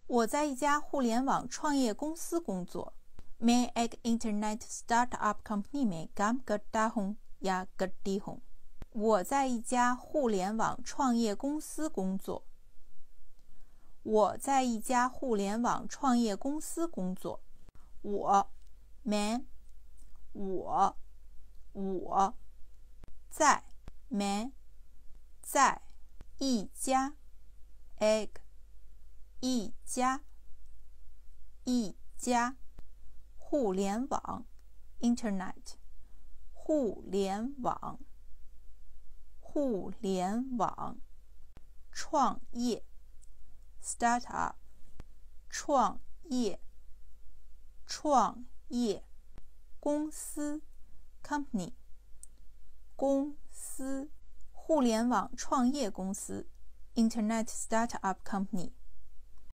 我在一家互联网创业公司工作。मैं एक internet startup company में काम करता हूँ या करती हूँ。我在一家互联网创业公司工作。我在一家互联网创业公司工作。我 मैं 我在 मैं 在一家 एक 一家互联网 internet 互联网创业 startup 创业公司 company 公司互联网创业公司 internet startup company